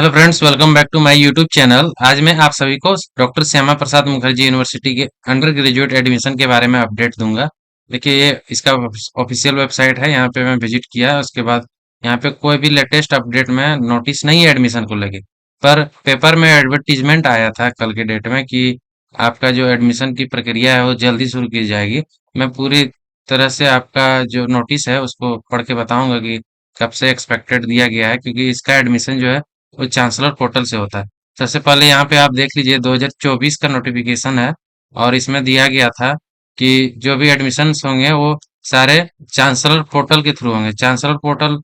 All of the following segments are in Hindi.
Hello friends, welcome back to my YouTube channel. आज मैं आप सभी को डॉक्टर श्यामा प्रसाद मुखर्जी यूनिवर्सिटी के अंडर ग्रेजुएट एडमिशन के बारे में अपडेट दूंगा। देखिए, ये इसका ऑफिशियल वेबसाइट है। यहाँ पे मैं विजिट किया, उसके बाद यहाँ पे कोई भी लेटेस्ट अपडेट में नोटिस नहीं है एडमिशन को लेके। पर पेपर में एडवर्टीजमेंट आया था कल के डेट में कि आपका जो एडमिशन की प्रक्रिया है वो जल्दी शुरू की जाएगी। मैं पूरी तरह से आपका जो नोटिस है उसको पढ़ के बताऊंगा कि कब से एक्सपेक्टेड दिया गया है, क्योंकि इसका एडमिशन जो है वो चांसलर पोर्टल से होता है। सबसे पहले यहाँ पे आप देख लीजिए, 2024 का नोटिफिकेशन है और इसमें दिया गया था कि जो भी एडमिशन्स होंगे वो सारे चांसलर पोर्टल के थ्रू होंगे। चांसलर पोर्टल,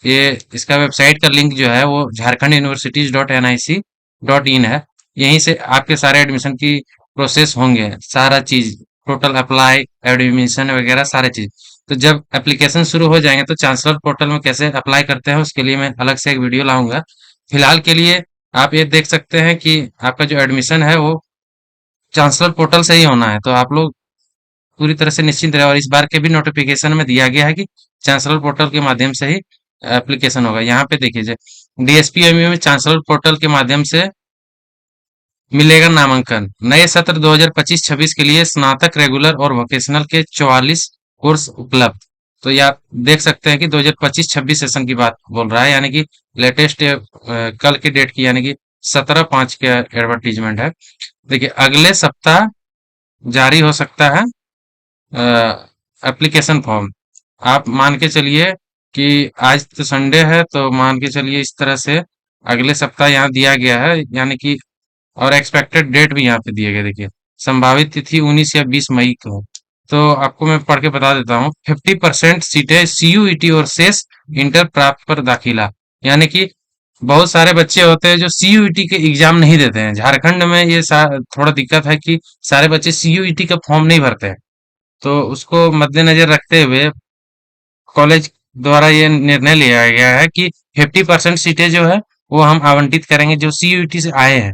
ये इसका वेबसाइट का लिंक जो है वो Jharkhand universities dot N I C dot in है। यहीं से आपके सारे एडमिशन की प्रोसेस होंगे, सारा चीज, टोटल अप्लाई, एडमिशन वगैरह सारे चीज। तो जब एप्लीकेशन शुरू हो जाएंगे तो चांसलर पोर्टल में कैसे अप्लाई करते हैं उसके लिए मैं अलग से एक वीडियो लाऊंगा। फिलहाल के लिए आप ये देख सकते हैं कि आपका जो एडमिशन है वो चांसलर पोर्टल से ही होना है। तो आप लोग पूरी तरह से निश्चिंत रहे, और इस बार के भी नोटिफिकेशन में दिया गया है कि चांसलर पोर्टल के माध्यम से ही एप्लीकेशन होगा। यहाँ पे देखिए, डीएसपीएमयू में चांसलर पोर्टल के माध्यम से मिलेगा नामांकन। नए सत्र 2025-26 के लिए स्नातक रेगुलर और वोकेशनल के 44 कोर्स उपलब्ध। तो ये आप देख सकते हैं कि 2025-26 सेशन की बात बोल रहा है, यानी कि लेटेस्ट कल की डेट की, यानी कि 17/5 के एडवर्टीजमेंट है। देखिए, अगले सप्ताह जारी हो सकता है एप्लीकेशन फॉर्म। आप मान के चलिए कि आज तो संडे है, तो मान के चलिए इस तरह से अगले सप्ताह यहाँ दिया गया है, यानी कि और एक्सपेक्टेड डेट भी यहाँ पे दिए गए। देखिए, संभावित तिथि 19 या 20 मई को। तो आपको मैं पढ़ के बता देता हूँ। 50% सीटें सीयूईटी और शेष इंटर प्राप्त पर दाखिला। यानी कि बहुत सारे बच्चे होते हैं जो सीयूईटी के एग्जाम नहीं देते हैं। झारखंड में ये थोड़ा दिक्कत है कि सारे बच्चे सीयूईटी का फॉर्म नहीं भरते हैं। तो उसको मद्देनजर रखते हुए कॉलेज द्वारा ये निर्णय लिया गया है कि 50% सीटें जो है वो हम आवंटित करेंगे जो सीयूईटी से आए हैं,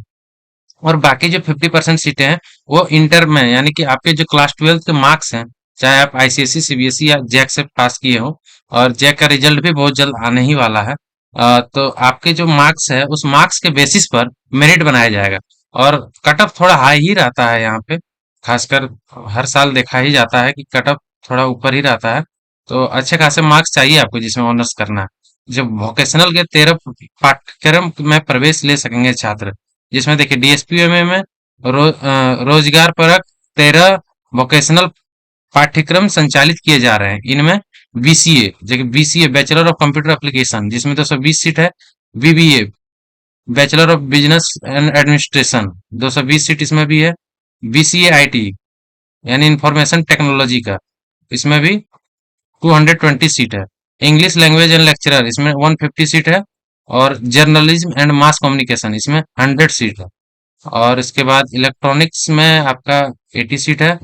और बाकी जो 50% सीटें हैं वो इंटर में, यानी कि आपके जो क्लास 12 के मार्क्स हैं, चाहे आप आईसीएसई, सीबीएसई या जैक से पास किए हो, और जैक का रिजल्ट भी बहुत जल्द आने ही वाला है। तो आपके जो मार्क्स है उस मार्क्स के बेसिस पर मेरिट बनाया जाएगा। और कट ऑफ थोड़ा हाई ही रहता है यहाँ पे, खासकर हर साल देखा ही जाता है कि कट ऑफ थोड़ा ऊपर ही रहता है। तो अच्छे खासे मार्क्स चाहिए आपको जिसमें ऑनर्स करना है। जब वोकेशनल के 13 पाठ्यक्रम में प्रवेश ले सकेंगे छात्र, जिसमें देखिए डीएसपीएमए में रोजगार परक 13 वोकेशनल पाठ्यक्रम संचालित किए जा रहे हैं। इनमें बीसीए, जैसे BCA bachelor of computer application, जिसमें 220 सीट है। BBA bachelor of business and administration, 220 seat इसमें भी है। बीसीए आईटी यानी इंफॉर्मेशन टेक्नोलॉजी का, इसमें भी 220 सीट है। इंग्लिश लैंग्वेज एंड लेक्चरर, इसमें 150 सीट है। और जर्नलिज्म एंड मास कम्युनिकेशन, इसमें 100 सीट है। और इसके बाद इलेक्ट्रॉनिक्स में आपका 80 सीट है।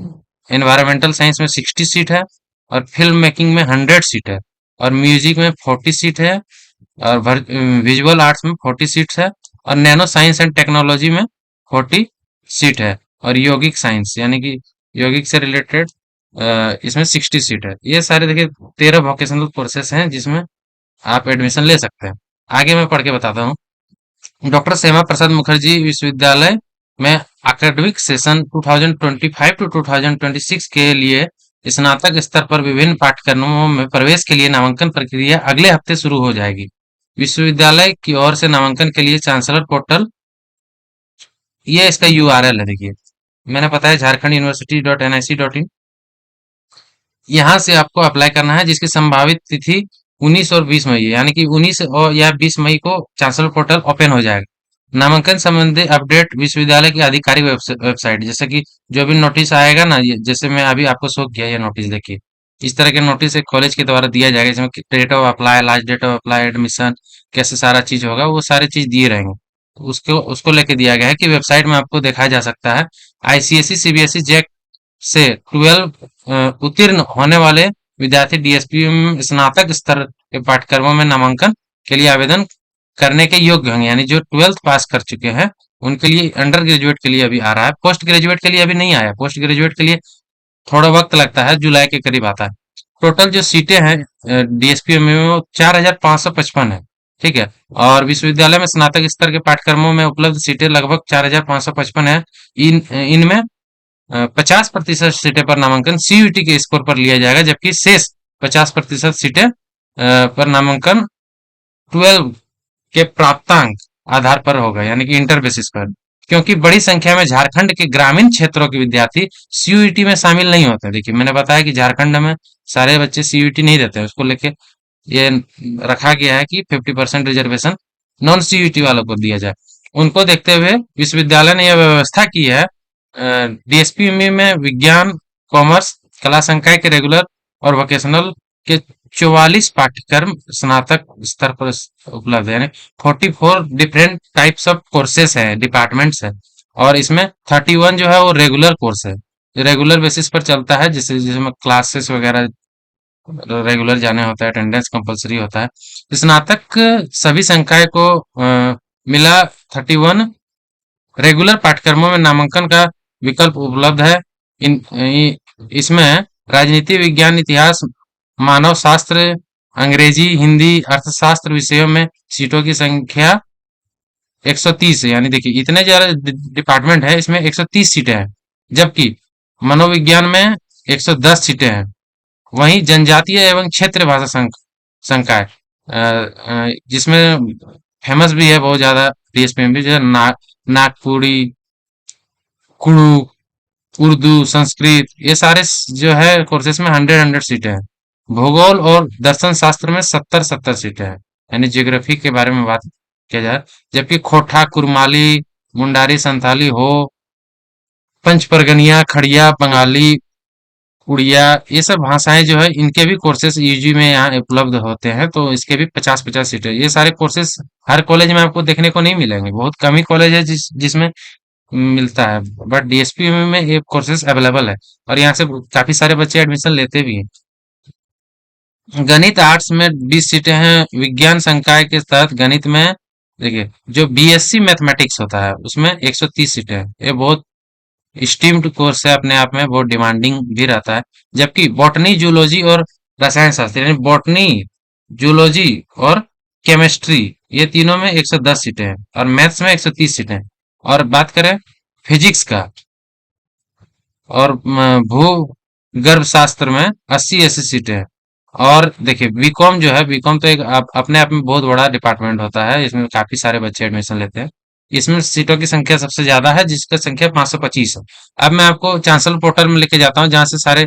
एनवायरमेंटल साइंस में 60 सीट है। और फिल्म मेकिंग में 100 सीट है। और म्यूजिक में 40 सीट है। और विजुअल आर्ट्स में 40 सीट्स है। और नैनो साइंस एंड टेक्नोलॉजी में 40 सीट है। और यौगिक साइंस, यानी कि यौगिक से रिलेटेड, इसमें 60 सीट है। ये सारे देखिए 13 वोकेशनल कोर्सेस हैं जिसमें आप एडमिशन ले सकते हैं। आगे मैं पढ़ के बताता हूँ। डॉक्टर श्यामा प्रसाद मुखर्जी विश्वविद्यालय में एकेडमिक सेशन 2025 टू 2026 के लिए स्नातक स्तर पर विभिन्न पाठ्यक्रमों में प्रवेश के लिए नामांकन प्रक्रिया अगले हफ्ते शुरू हो जाएगी। विश्वविद्यालय की ओर से नामांकन के लिए चांसलर पोर्टल, ये इसका यूआरएल है। देखिए, मैंने बताया Jharkhand university dot N I C dot in. यहाँ से आपको अप्लाई करना है, जिसकी संभावित तिथि 19 और 20 मई है, यानी कि 19 और या 20 मई को चांसलर पोर्टल ओपन हो जाएगा। नामांकन संबंधी अपडेट विश्वविद्यालय की आधिकारिक वेबसाइट, जैसे कि जो भी नोटिस आएगा ना, ये जैसे मैं अभी आपको शो किया, ये नोटिस देखिए, इस तरह के नोटिस एक कॉलेज के द्वारा दिया जाएगा, जिसमें date of apply, last date of apply, admission, कैसे सारा चीज होगा, वो सारी चीज दिए रहेंगे। तो उसको उसको लेके दिया गया है कि वेबसाइट में आपको दिखाया जा सकता है। आईसीएसई, सीबीएसई, जैक से 12 उत्तीर्ण होने वाले विद्यार्थी डीएसपी में स्नातक स्तर के पाठ्यक्रमों में नामांकन के लिए आवेदन करने के योग्य होंगे, यानी जो 12th पास कर चुके हैं उनके लिए। अंडर ग्रेजुएट के लिए अभी आ रहा है, पोस्ट ग्रेजुएट के लिए अभी नहीं आया। पोस्ट ग्रेजुएट के लिए थोड़ा वक्त लगता है, जुलाई के करीब आता है। टोटल जो सीटें हैं डीएसपी में वो 4555 है। ठीक है। और विश्वविद्यालय में स्नातक स्तर के पाठ्यक्रमों में उपलब्ध सीटें लगभग 4,555 है। इनमें 50% सीटें पर नामांकन सीयूईटी के स्कोर पर लिया जाएगा, जबकि शेष 50% सीटें पर नामांकन 12 के प्राप्तांक आधार पर होगा, यानी कि इंटर बेसिस पर। क्योंकि बड़ी संख्या में झारखंड के ग्रामीण क्षेत्रों के विद्यार्थी सीयूईटी में शामिल नहीं होते। देखिए, मैंने बताया कि झारखंड में सारे बच्चे सीयूईटी नहीं देते हैं, उसको लेके ये रखा गया है कि 50% रिजर्वेशन नॉन सीयूईटी वालों को दिया जाए। उनको देखते हुए विश्वविद्यालय ने यह व्यवस्था की है, डीएसपी में विज्ञान, कॉमर्स, कला संकाय के रेगुलर और वोकेशनल के 44 पाठ्यक्रम स्नातक स्तर पर उपलब्ध है, यानी 44 डिफरेंट टाइप्स ऑफ कोर्सेस हैं, डिपार्टमेंट्स है। और इसमें 31 जो है वो रेगुलर कोर्स है, रेगुलर बेसिस पर चलता है, जिससे जिसमें क्लासेस वगैरह रेगुलर जाने होता है, अटेंडेंस कंपलसरी होता है। स्नातक सभी संकाय को मिला 31 रेगुलर पाठ्यक्रमों में नामांकन का विकल्प उपलब्ध है। इसमें राजनीति विज्ञान, इतिहास, मानव शास्त्र, अंग्रेजी, हिंदी, अर्थशास्त्र विषयों में सीटों की संख्या 130 है। यानी देखिए, इतने ज्यादा डिपार्टमेंट है, इसमें 130 सीटें हैं। जबकि मनोविज्ञान में 110 सीटें हैं। वहीं जनजातीय एवं क्षेत्र भाषा संकाय, जिसमें फेमस भी है बहुत ज्यादा डीएसपी में भी, जो है नागपुरी, कुड़ू, उर्दू, संस्कृत, ये सारे जो है कोर्सेस में 100 सीटें हैं। भूगोल और दर्शन शास्त्र में 70 सीटें हैं, यानी ज्योग्राफी के बारे में बात किया जाए। जबकि खोटा, कुरमाली, मुंडारी, संथाली हो, पंच परगनिया, खड़िया, बंगाली, उड़िया, ये सब भाषाएं जो है इनके भी कोर्सेस यूजी में यहाँ उपलब्ध होते हैं। तो इसके भी 50-50 सीटें, ये सारे कोर्सेस हर कॉलेज में आपको देखने को नहीं मिलेंगे, बहुत कम ही कॉलेज है जिसमें मिलता है। बट डीएसपी में ये कोर्सेज अवेलेबल है, और यहाँ से काफी सारे बच्चे एडमिशन लेते भी हैं। गणित आर्ट्स में 20 सीटें हैं। विज्ञान संकाय के तहत गणित में देखिए, जो बीएससी मैथमेटिक्स होता है उसमें 130 सीटें हैं। ये बहुत स्टीम्ड कोर्स है, अपने आप में बहुत डिमांडिंग भी रहता है। जबकि बॉटनी, जूलॉजी और रसायन शास्त्र, यानी बॉटनी, जूलॉजी और केमिस्ट्री, ये तीनों में 110 सीटें हैं, और मैथ्स में 130 सीटें हैं। और बात करें फिजिक्स का और भू गर्भ शास्त्र में 80 सीटें हैं। और देखिए, बीकॉम जो है, बीकॉम तो एक अपने आप में बहुत बड़ा डिपार्टमेंट होता है, इसमें काफी सारे बच्चे एडमिशन लेते हैं। इसमें सीटों की संख्या सबसे ज्यादा है, जिसका संख्या 525 है। अब मैं आपको चांसलर पोर्टल में लेके जाता हूँ, जहाँ से सारे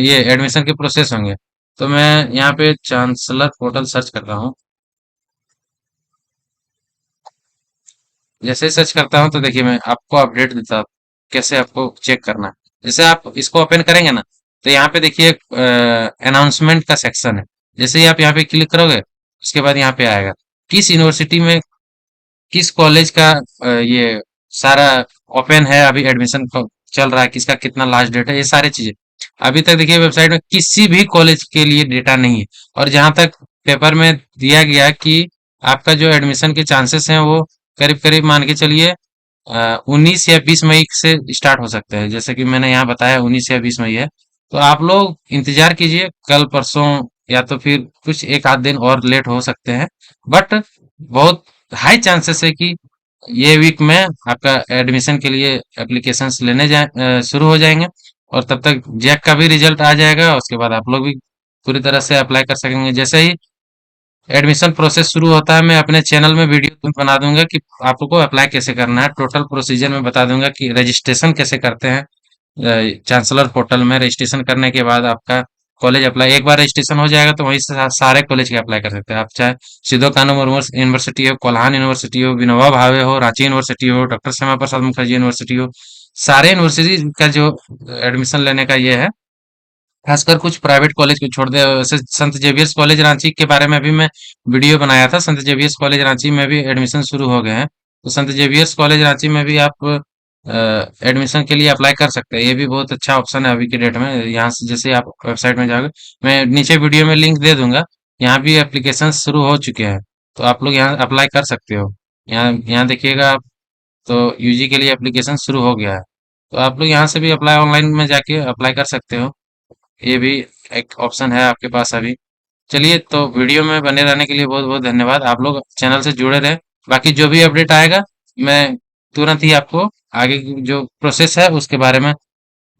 ये एडमिशन के प्रोसेस होंगे। तो मैं यहाँ पे चांसलर पोर्टल सर्च कर रहा हूँ। जैसे ही सर्च करता हूँ तो देखिए, मैं आपको अपडेट देता हूँ कैसे आपको चेक करना है। जैसे आप इसको ओपन करेंगे ना, तो यहाँ पे देखिए अनाउंसमेंट का सेक्शन है। जैसे ही आप यहाँ पे क्लिक करोगे, उसके बाद यहाँ पे आएगा किस यूनिवर्सिटी में, किस कॉलेज का ये सारा ओपन है, अभी एडमिशन चल रहा है, किसका कितना लास्ट डेट है, ये सारी चीजें। अभी तक देखिए वेबसाइट में किसी भी कॉलेज के लिए डेटा नहीं है। और जहां तक पेपर में दिया गया कि आपका जो एडमिशन के चांसेस हैं वो करीब करीब मान के चलिए 19 या 20 मई से स्टार्ट हो सकते हैं। जैसे कि मैंने यहाँ बताया 19 या 20 मई है। तो आप लोग इंतजार कीजिए, कल परसों या तो फिर कुछ एक आध दिन और लेट हो सकते हैं। बट बहुत हाई चांसेस है कि ये वीक में आपका एडमिशन के लिए एप्लीकेशंस लेने शुरू हो जाएंगे। और तब तक जैक का भी रिजल्ट आ जाएगा, उसके बाद आप लोग भी पूरी तरह से अप्लाई कर सकेंगे। जैसे ही एडमिशन प्रोसेस शुरू होता है, मैं अपने चैनल में वीडियो बना दूंगा कि आपको अप्लाई कैसे करना है, टोटल प्रोसीजर में बता दूंगा कि रजिस्ट्रेशन कैसे करते हैं। चांसलर पोर्टल में रजिस्ट्रेशन करने के बाद आपका कॉलेज अप्लाई, एक बार रजिस्ट्रेशन हो जाएगा तो वहीं से सारे कॉलेज के अप्लाई कर सकते हैं आप, चाहे सिद्धो कानू मुर्मू यूनिवर्सिटी हो, कोल्हान यूनिवर्सिटी हो, विनोबा भावे हो, रांची यूनिवर्सिटी हो, डॉक्टर श्यामा प्रसाद मुखर्जी यूनिवर्सिटी हो। सारे यूनिवर्सिटी का जो एडमिशन लेने का ये है। खासकर कुछ प्राइवेट कॉलेज को छोड़ दे, वैसे संत जेवियर्स कॉलेज रांची के बारे में भी मैं वीडियो बनाया था। संत जेवियर्स कॉलेज रांची में भी एडमिशन शुरू हो गए हैं। तो संत जेवियर्स कॉलेज रांची में भी आप एडमिशन के लिए अप्लाई कर सकते हैं। ये भी बहुत अच्छा ऑप्शन है अभी के डेट में। यहाँ से जैसे आप वेबसाइट में जाओगे, मैं नीचे वीडियो में लिंक दे दूंगा, यहाँ भी एप्लीकेशन शुरू हो चुके हैं। तो आप लोग यहाँ अप्लाई कर सकते हो। यहाँ यहाँ देखिएगा आप, तो यूजी के लिए एप्लीकेशन शुरू हो गया है। तो आप लोग यहाँ से भी अप्लाई, ऑनलाइन में जाके अप्लाई कर सकते हो। ये भी एक ऑप्शन है आपके पास अभी। चलिए, तो वीडियो में बने रहने के लिए बहुत बहुत धन्यवाद। आप लोग चैनल से जुड़े रहे। बाकी जो भी अपडेट आएगा, मैं तुरंत ही आपको आगे की जो प्रोसेस है उसके बारे में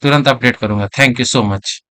तुरंत अपडेट करूंगा। Thank you so much.